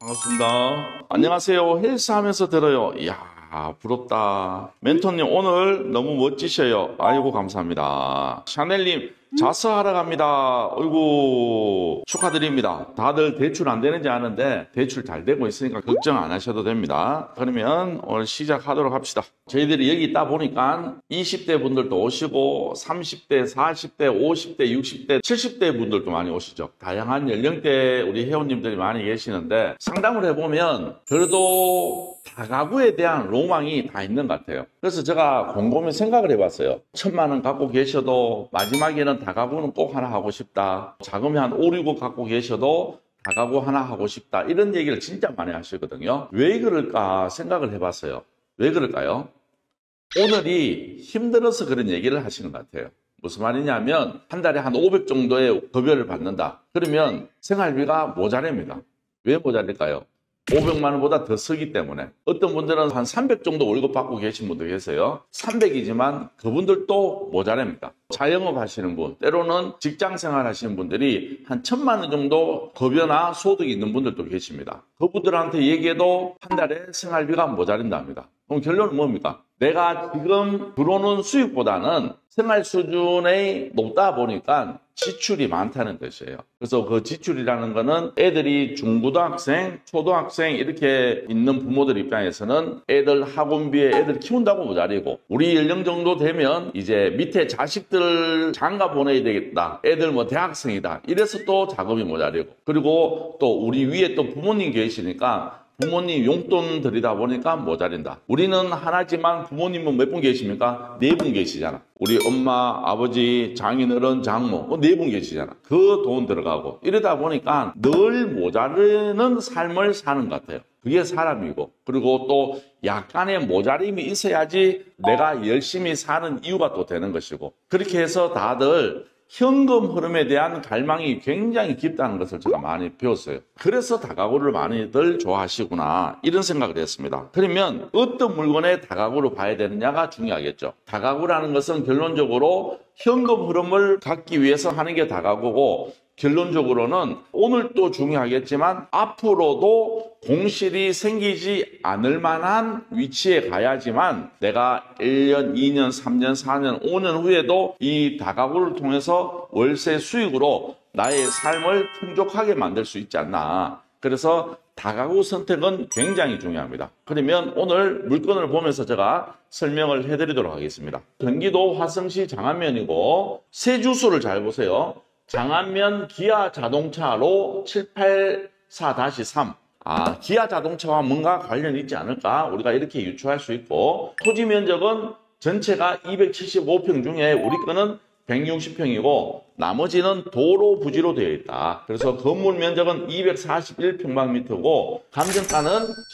반갑습니다. 안녕하세요. 헬스 하면서 들어요. 이야, 부럽다. 멘토님, 오늘 너무 멋지셔요. 아이고, 감사합니다. 샤넬님, 자서하러 갑니다. 어이구, 축하드립니다. 다들 대출 안 되는지 아는데 대출 잘 되고 있으니까 걱정 안 하셔도 됩니다. 그러면 오늘 시작하도록 합시다. 저희들이 여기 있다 보니까 20대 분들도 오시고 30대, 40대, 50대, 60대, 70대 분들도 많이 오시죠. 다양한 연령대 우리 회원님들이 많이 계시는데 상담을 해보면 그래도 다가구에 대한 로망이 다 있는 것 같아요. 그래서 제가 곰곰이 생각을 해봤어요. 1,000만 원 갖고 계셔도 마지막에는 다가구는 꼭 하나 하고 싶다. 자금이 한 5, 6억 갖고 계셔도 다가구 하나 하고 싶다. 이런 얘기를 진짜 많이 하시거든요. 왜 그럴까 생각을 해봤어요. 왜 그럴까요? 오늘이 힘들어서 그런 얘기를 하시는 것 같아요. 무슨 말이냐면 한 달에 한 500 정도의 급여를 받는다. 그러면 생활비가 모자랍니다. 왜 모자랄까요? 500만 원보다 더 쓰기 때문에. 어떤 분들은 한 300 정도 월급 받고 계신 분도 계세요. 300이지만 그분들도 모자랍니다. 자영업 하시는 분, 때로는 직장 생활 하시는 분들이 한 1,000만 원 정도 급여나 소득이 있는 분들도 계십니다. 그분들한테 얘기해도 한 달에 생활비가 모자란답니다. 그럼 결론은 뭡니까? 내가 지금 들어오는 수익보다는 생활 수준이 높다 보니까 지출이 많다는 뜻이에요. 그래서 그 지출이라는 거는 애들이 중고등학생, 초등학생 이렇게 있는 부모들 입장에서는 애들 학원비에 애들 키운다고 모자리고 우리 연령 정도 되면 이제 밑에 자식들 장가 보내야 되겠다. 애들 뭐 대학생이다. 이래서 또 자금이 모자리고 그리고 또 우리 위에 또 부모님 계시니까 부모님 용돈 들이다 보니까 모자란다. 우리는 하나지만 부모님은 몇 분 계십니까? 4분 계시잖아. 우리 엄마, 아버지, 장인어른, 장모 4분 계시잖아. 그 돈 들어가고 이러다 보니까 늘 모자르는 삶을 사는 것 같아요. 그게 사람이고 그리고 또 약간의 모자림이 있어야지 내가 열심히 사는 이유가 또 되는 것이고 그렇게 해서 다들 현금 흐름에 대한 갈망이 굉장히 깊다는 것을 제가 많이 배웠어요. 그래서 다가구를 많이들 좋아하시구나 이런 생각을 했습니다. 그러면 어떤 물건에 다가구를 봐야 되느냐가 중요하겠죠. 다가구라는 것은 결론적으로 현금 흐름을 갖기 위해서 하는 게 다가구고 결론적으로는 오늘 또 중요하겠지만 앞으로도 공실이 생기지 않을 만한 위치에 가야지만 내가 1년, 2년, 3년, 4년, 5년 후에도 이 다가구를 통해서 월세 수익으로 나의 삶을 풍족하게 만들 수 있지 않나. 그래서 다가구 선택은 굉장히 중요합니다. 그러면 오늘 물건을 보면서 제가 설명을 해드리도록 하겠습니다. 경기도 화성시 장안면이고 세 주소를 잘 보세요. 장안면 기아 자동차로 784-3. 기아 자동차와 뭔가 관련이 있지 않을까? 우리가 이렇게 유추할 수 있고 토지 면적은 전체가 275평 중에 우리 거는 160평이고 나머지는 도로 부지로 되어 있다. 그래서 건물 면적은 241평방미터고 감정가는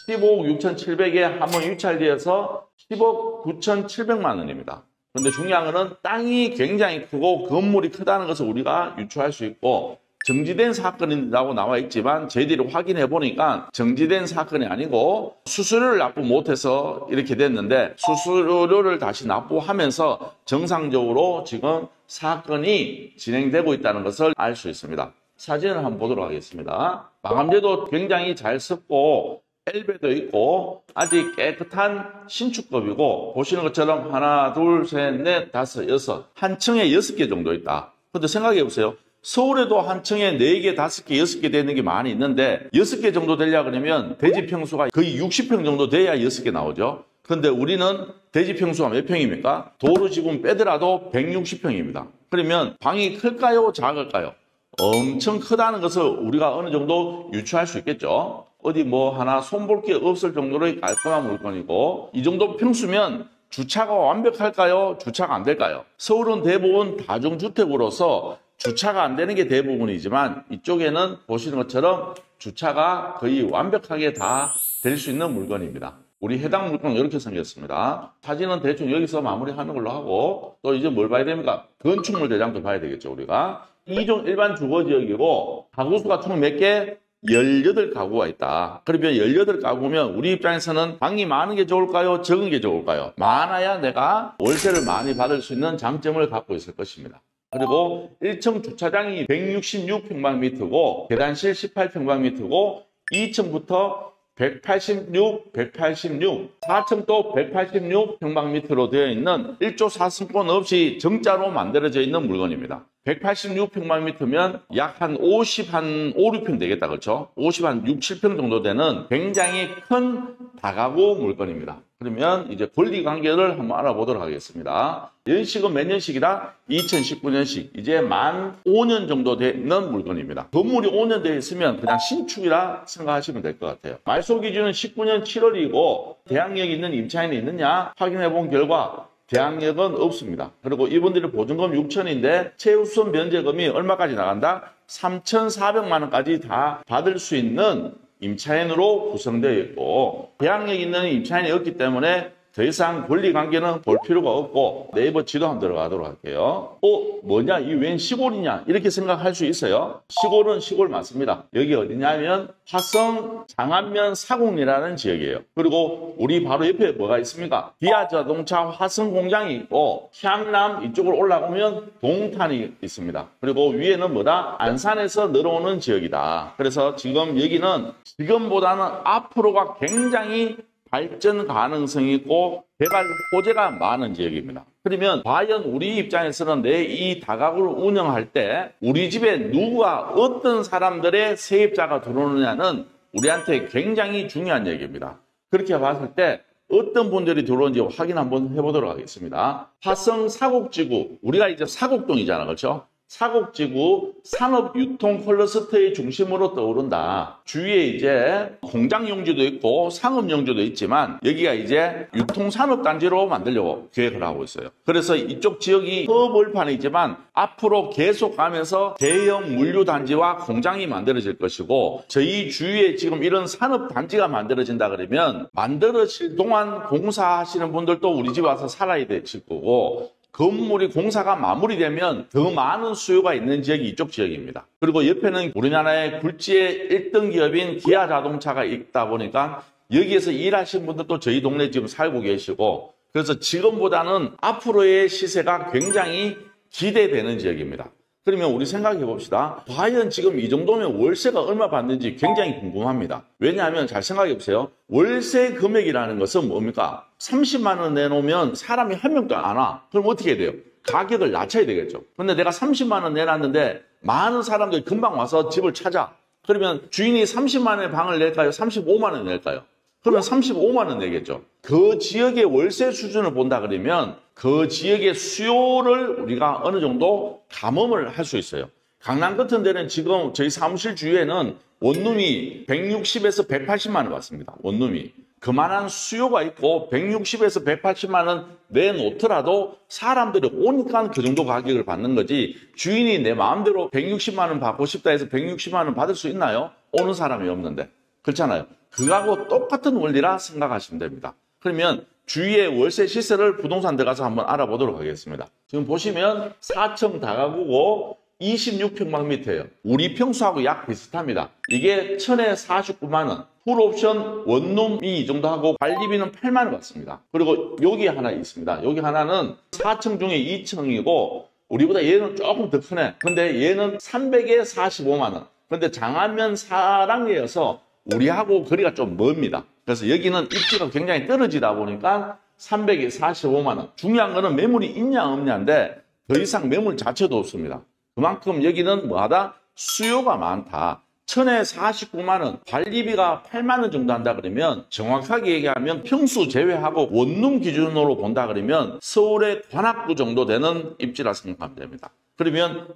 15억 6,700에 한번 유찰되어서 10억 9,700만 원입니다. 그런데 중요한 거는 땅이 굉장히 크고 건물이 크다는 것을 우리가 유추할 수 있고 정지된 사건이라고 나와 있지만 저희들이 확인해 보니까 정지된 사건이 아니고 수수료를 납부 못해서 이렇게 됐는데 수수료를 다시 납부하면서 정상적으로 지금 사건이 진행되고 있다는 것을 알 수 있습니다. 사진을 한번 보도록 하겠습니다. 마감재도 굉장히 잘 썼고 엘베도 있고 아직 깨끗한 신축급이고 보시는 것처럼 하나, 둘, 셋, 넷, 다섯, 여섯 한 층에 6개 정도 있다. 근데 생각해 보세요. 서울에도 한 층에 4개, 5개, 6개 되는 게 많이 있는데 6개 정도 되려고 그러면 대지 평수가 거의 60평 정도 돼야 6개 나오죠. 그런데 우리는 대지 평수가 몇 평입니까? 도로 지분 빼더라도 160평입니다. 그러면 방이 클까요? 작을까요? 엄청 크다는 것을 우리가 어느 정도 유추할 수 있겠죠. 어디 뭐 하나 손볼 게 없을 정도로 깔끔한 물건이고 이 정도 평수면 주차가 완벽할까요? 주차가 안 될까요? 서울은 대부분 다중주택으로서 주차가 안 되는 게 대부분이지만 이쪽에는 보시는 것처럼 주차가 거의 완벽하게 다 될 수 있는 물건입니다. 우리 해당 물건은 이렇게 생겼습니다. 사진은 대충 여기서 마무리하는 걸로 하고 또 이제 뭘 봐야 됩니까? 건축물 대장도 봐야 되겠죠 우리가. 2종 일반 주거지역이고 가구수가 총 몇 개? 18가구가 있다. 그러면 18가구면 우리 입장에서는 방이 많은 게 좋을까요? 적은 게 좋을까요? 많아야 내가 월세를 많이 받을 수 있는 장점을 갖고 있을 것입니다. 그리고 1층 주차장이 166평방미터고 계단실 18평방미터고 2층부터 186, 4층 또 186평방미터로 되어 있는 1조 4승권 없이 정자로 만들어져 있는 물건입니다. 186평방미터면 약 한 5, 6평 되겠다, 그렇죠? 50, 한 6, 7평 정도 되는 굉장히 큰 다가구 물건입니다. 그러면 이제 권리 관계를 한번 알아보도록 하겠습니다. 연식은 몇 년식이다? 2019년식. 이제 만 5년 정도 되는 물건입니다. 건물이 5년 되어 있으면 그냥 신축이라 생각하시면 될 것 같아요. 말소 기준은 19년 7월이고 대항력이 있는 임차인이 있느냐 확인해 본 결과 대항력은 없습니다. 그리고 이분들이 보증금 6천인데 최우선 변제금이 얼마까지 나간다? 3,400만 원까지 다 받을 수 있는 임차인으로 구성되어 있고 대항력 있는 임차인이 없기 때문에 더 이상 권리관계는 볼 필요가 없고 네이버 지도 한번 들어가도록 할게요. 뭐냐? 이 웬 시골이냐? 이렇게 생각할 수 있어요. 시골은 시골 맞습니다. 여기 어디냐면 화성 장안면 사공리라는 지역이에요. 그리고 우리 바로 옆에 뭐가 있습니까? 기아자동차 화성 공장이 있고 향남 이쪽으로 올라오면 동탄이 있습니다. 그리고 위에는 뭐다? 안산에서 내려오는 지역이다. 그래서 지금 여기는 지금보다는 앞으로가 굉장히 발전 가능성이 있고 개발 호재가 많은 지역입니다. 그러면 과연 우리 입장에서는 내 이 다가구를 운영할 때 우리 집에 누가 어떤 사람들의 세입자가 들어오느냐는 우리한테 굉장히 중요한 얘기입니다. 그렇게 봤을 때 어떤 분들이 들어오는지 확인 한번 해보도록 하겠습니다. 화성 사곡지구, 우리가 이제 사곡동이잖아, 그렇죠? 사곡지구 산업유통 클러스터의 중심으로 떠오른다. 주위에 이제 공장용지도 있고 상업용지도 있지만 여기가 이제 유통산업단지로 만들려고 계획을 하고 있어요. 그래서 이쪽 지역이 허벌판이지만 앞으로 계속 가면서 대형 물류단지와 공장이 만들어질 것이고 저희 주위에 지금 이런 산업단지가 만들어진다 그러면 만들어질 동안 공사하시는 분들도 우리 집에 와서 살아야 되실 거고 건물이 공사가 마무리되면 더 많은 수요가 있는 지역이 이쪽 지역입니다. 그리고 옆에는 우리나라의 굴지의 1등 기업인 기아자동차가 있다 보니까 여기에서 일하시는 분들도 저희 동네에 지금 살고 계시고 그래서 지금보다는 앞으로의 시세가 굉장히 기대되는 지역입니다. 그러면 우리 생각해 봅시다. 과연 지금 이 정도면 월세가 얼마 받는지 굉장히 궁금합니다. 왜냐하면 잘 생각해 보세요. 월세 금액이라는 것은 뭡니까? 30만 원 내놓으면 사람이 한 명도 안 와. 그럼 어떻게 해야 돼요? 가격을 낮춰야 되겠죠. 근데 내가 30만 원 내놨는데 많은 사람들이 금방 와서 집을 찾아. 그러면 주인이 30만 원의 방을 낼까요? 35만 원 낼까요? 그러면 35만 원 내겠죠. 그 지역의 월세 수준을 본다 그러면 그 지역의 수요를 우리가 어느 정도 감음을 할 수 있어요. 강남 같은 데는 지금 저희 사무실 주위에는 원룸이 160에서 180만 원 받습니다. 원룸이. 그만한 수요가 있고 160에서 180만 원 내놓더라도 사람들이 오니까 그 정도 가격을 받는 거지 주인이 내 마음대로 160만 원 받고 싶다 해서 160만 원 받을 수 있나요? 오는 사람이 없는데. 그렇잖아요. 그거하고 똑같은 원리라 생각하시면 됩니다. 그러면 주위의 월세 시세를 부동산 들어가서 한번 알아보도록 하겠습니다. 지금 보시면 4층 다가구고 26평방미터예요. 우리 평수하고 약 비슷합니다. 이게 1000에 49만 원. 풀옵션 원룸이 이 정도 하고 관리비는 8만 원 받습니다. 그리고 여기 하나 있습니다. 여기 하나는 4층 중에 2층이고 우리보다 얘는 조금 더 크네. 근데 얘는 300에 45만 원. 근데 장안면 사랑리여서 우리하고 거리가 좀 멉니다. 그래서 여기는 입지가 굉장히 떨어지다 보니까 300에 45만 원. 중요한 거는 매물이 있냐 없냐인데 더 이상 매물 자체도 없습니다. 그만큼 여기는 뭐하다? 수요가 많다. 1000에 49만 원, 관리비가 8만 원 정도 한다 그러면 정확하게 얘기하면 평수 제외하고 원룸 기준으로 본다 그러면 서울의 관악구 정도 되는 입지라 생각하면 됩니다. 그러면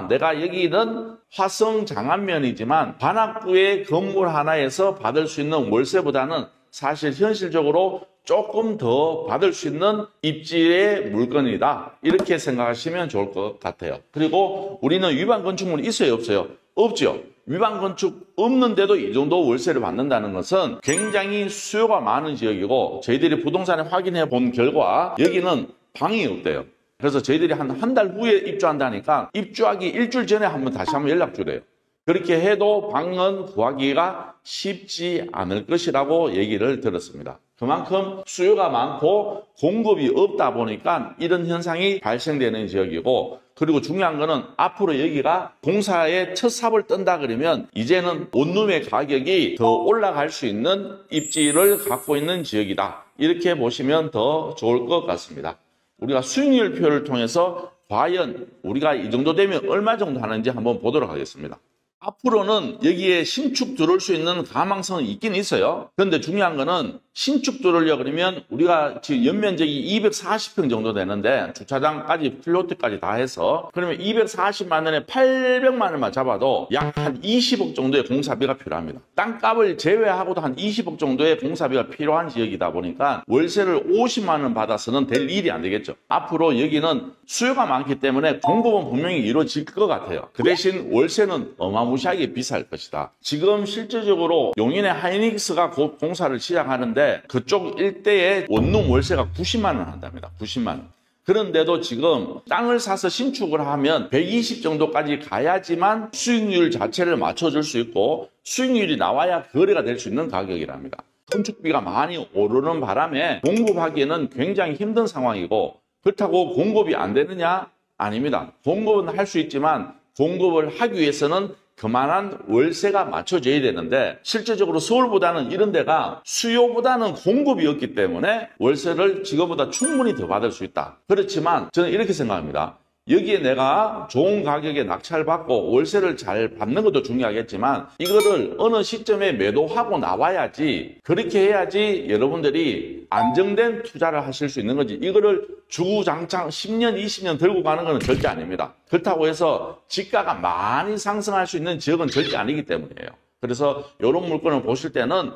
내가 여기는 화성 장안면이지만 관악구의 건물 하나에서 받을 수 있는 월세보다는 사실 현실적으로 조금 더 받을 수 있는 입지의 물건이다. 이렇게 생각하시면 좋을 것 같아요. 그리고 우리는 위반 건축물이 있어요, 없어요? 없죠. 위반 건축 없는데도 이 정도 월세를 받는다는 것은 굉장히 수요가 많은 지역이고 저희들이 부동산에 확인해 본 결과 여기는 방이 없대요. 그래서 저희들이 한 달 후에 입주한다니까 입주하기 일주일 전에 다시 한번 연락 주래요. 그렇게 해도 방은 구하기가 쉽지 않을 것이라고 얘기를 들었습니다. 그만큼 수요가 많고 공급이 없다 보니까 이런 현상이 발생되는 지역이고 그리고 중요한 거는 앞으로 여기가 공사의 첫 삽을 뜬다 그러면 이제는 원룸의 가격이 더 올라갈 수 있는 입지를 갖고 있는 지역이다. 이렇게 보시면 더 좋을 것 같습니다. 우리가 수익률표를 통해서 과연 우리가 이 정도 되면 얼마 정도 하는지 한번 보도록 하겠습니다. 앞으로는 여기에 신축 들어올 수 있는 가망성은 있긴 있어요. 그런데 중요한 거는 신축 들어오려고 그러면 우리가 지금 연면적이 240평 정도 되는데 주차장까지 플로트까지 다 해서 그러면 240만 원에 800만 원만 잡아도 약 한 20억 정도의 공사비가 필요합니다. 땅값을 제외하고도 한 20억 정도의 공사비가 필요한 지역이다 보니까 월세를 50만 원 받아서는 될 일이 안 되겠죠. 앞으로 여기는 수요가 많기 때문에 공급은 분명히 이루어질 것 같아요. 그 대신 월세는 어마무시하게 비쌀 것이다. 지금 실질적으로 용인의 하이닉스가 곧 공사를 시작하는데 그쪽 일대의 원룸 월세가 90만 원 한답니다. 90만 원. 그런데도 지금 땅을 사서 신축을 하면 120 정도까지 가야지만 수익률 자체를 맞춰줄 수 있고 수익률이 나와야 거래가 될 수 있는 가격이랍니다. 건축비가 많이 오르는 바람에 공급하기에는 굉장히 힘든 상황이고 그렇다고 공급이 안 되느냐? 아닙니다. 공급은 할 수 있지만 공급을 하기 위해서는 그만한 월세가 맞춰져야 되는데 실제적으로 서울보다는 이런 데가 수요보다는 공급이 없기 때문에 월세를 지금보다 충분히 더 받을 수 있다. 그렇지만 저는 이렇게 생각합니다. 여기에 내가 좋은 가격에 낙찰받고 월세를 잘 받는 것도 중요하겠지만 이거를 어느 시점에 매도하고 나와야지 그렇게 해야지 여러분들이 안정된 투자를 하실 수 있는 거지 이거를 주구장창 10년, 20년 들고 가는 건 절대 아닙니다. 그렇다고 해서 지가가 많이 상승할 수 있는 지역은 절대 아니기 때문이에요. 그래서 이런 물건을 보실 때는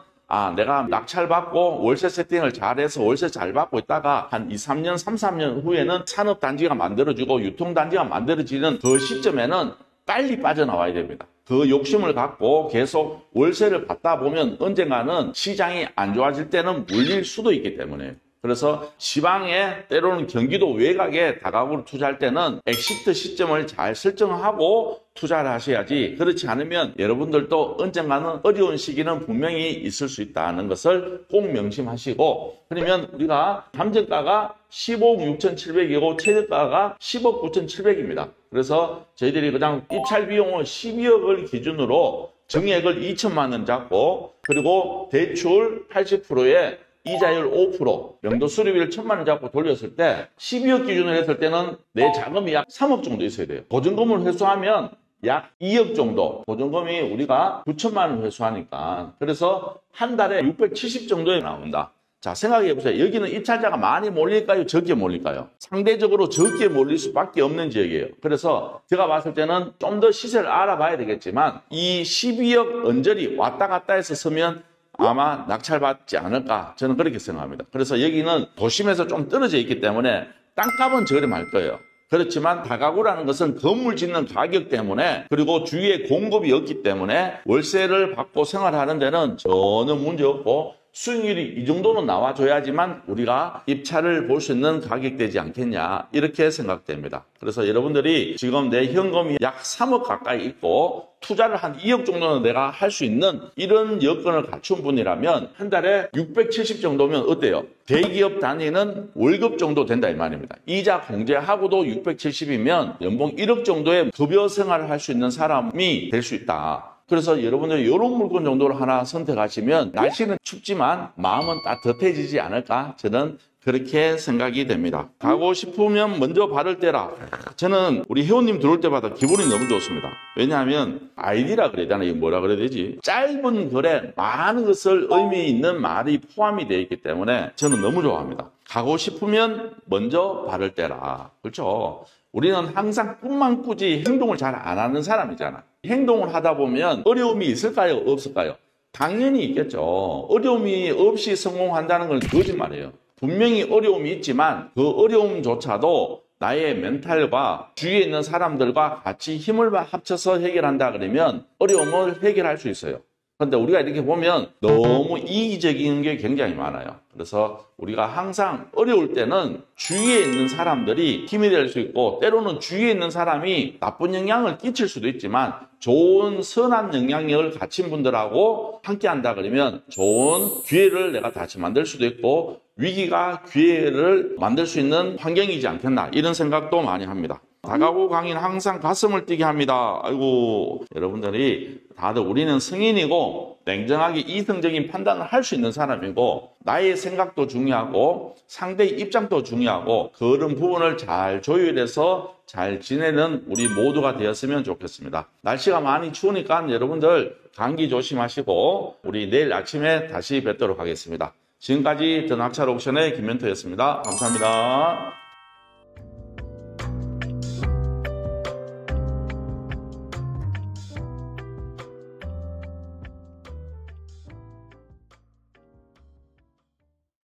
내가 낙찰받고 월세 세팅을 잘해서 월세 잘 받고 있다가 한 2, 3년, 3, 4년 후에는 산업단지가 만들어지고 유통단지가 만들어지는 그 시점에는 빨리 빠져나와야 됩니다. 그 욕심을 갖고 계속 월세를 받다 보면 언젠가는 시장이 안 좋아질 때는 물릴 수도 있기 때문에 그래서 지방에 때로는 경기도 외곽에 다가구를 투자할 때는 엑시트 시점을 잘 설정하고 투자를 하셔야지 그렇지 않으면 여러분들도 언젠가는 어려운 시기는 분명히 있을 수 있다는 것을 꼭 명심하시고 그러면 우리가 감정가가 15억 6,700이고 최저가가 10억 9,700입니다. 그래서 저희들이 그냥 입찰 비용을 12억을 기준으로 정액을 2천만 원 잡고 그리고 대출 80%에 이자율 5%, 명도 수리비를 1,000만 원 잡고 돌렸을 때 12억 기준으로 했을 때는 내 자금이 약 3억 정도 있어야 돼요. 보증금을 회수하면 약 2억 정도, 보증금이 우리가 9천만 원 회수하니까 그래서 한 달에 670 정도에 나온다. 자, 생각해 보세요. 여기는 입찰자가 많이 몰릴까요? 적게 몰릴까요? 상대적으로 적게 몰릴 수밖에 없는 지역이에요. 그래서 제가 봤을 때는 좀 더 시세를 알아봐야 되겠지만 이 12억 언저리 왔다 갔다 해서 서면 아마 낙찰받지 않을까 저는 그렇게 생각합니다. 그래서 여기는 도심에서 좀 떨어져 있기 때문에 땅값은 저렴할 거예요. 그렇지만 다가구라는 것은 건물 짓는 가격 때문에 그리고 주위에 공급이 없기 때문에 월세를 받고 생활하는 데는 전혀 문제 없고 수익률이 이 정도는 나와줘야지만 우리가 입찰을 볼 수 있는 가격되지 않겠냐 이렇게 생각됩니다. 그래서 여러분들이 지금 내 현금이 약 3억 가까이 있고 투자를 한 2억 정도는 내가 할 수 있는 이런 여건을 갖춘 분이라면 한 달에 670 정도면 어때요? 대기업 단위는 월급 정도 된다 이 말입니다. 이자 공제하고도 670이면 연봉 1억 정도의 급여 생활을 할 수 있는 사람이 될 수 있다. 그래서 여러분들이 이런 물건 정도를 하나 선택하시면 날씨는 춥지만 마음은 따뜻해지지 않을까 저는 그렇게 생각이 됩니다. 가고 싶으면 먼저 발을 떼라. 저는 우리 회원님 들어올 때마다 기분이 너무 좋습니다. 왜냐하면 아이디라 그래야 되나 이거 뭐라 그래야 되지? 짧은 글에 많은 것을 의미 있는 말이 포함이 되어 있기 때문에 저는 너무 좋아합니다. 가고 싶으면 먼저 발을 떼라. 그렇죠? 우리는 항상 꿈만 꾸지 행동을 잘 안 하는 사람이잖아. 행동을 하다 보면 어려움이 있을까요? 없을까요? 당연히 있겠죠. 어려움이 없이 성공한다는 건 거짓말이에요. 분명히 어려움이 있지만 그 어려움조차도 나의 멘탈과 주위에 있는 사람들과 같이 힘을 합쳐서 해결한다 그러면 어려움을 해결할 수 있어요. 그런데 우리가 이렇게 보면 너무 이기적인 게 굉장히 많아요. 그래서 우리가 항상 어려울 때는 주위에 있는 사람들이 힘이 될 수 있고 때로는 주위에 있는 사람이 나쁜 영향을 끼칠 수도 있지만 좋은 선한 영향력을 갖춘 분들하고 함께 한다 그러면 좋은 기회를 내가 다시 만들 수도 있고 위기가 기회를 만들 수 있는 환경이지 않겠나 이런 생각도 많이 합니다. 다가구 강의는 항상 가슴을 뛰게 합니다. 아이고, 여러분들이 다들 우리는 승인이고 냉정하게 이성적인 판단을 할 수 있는 사람이고 나의 생각도 중요하고 상대의 입장도 중요하고 그런 부분을 잘 조율해서 잘 지내는 우리 모두가 되었으면 좋겠습니다. 날씨가 많이 추우니까 여러분들 감기 조심하시고 우리 내일 아침에 다시 뵙도록 하겠습니다. 지금까지 더 낙찰 옥션의 김멘토였습니다. 감사합니다.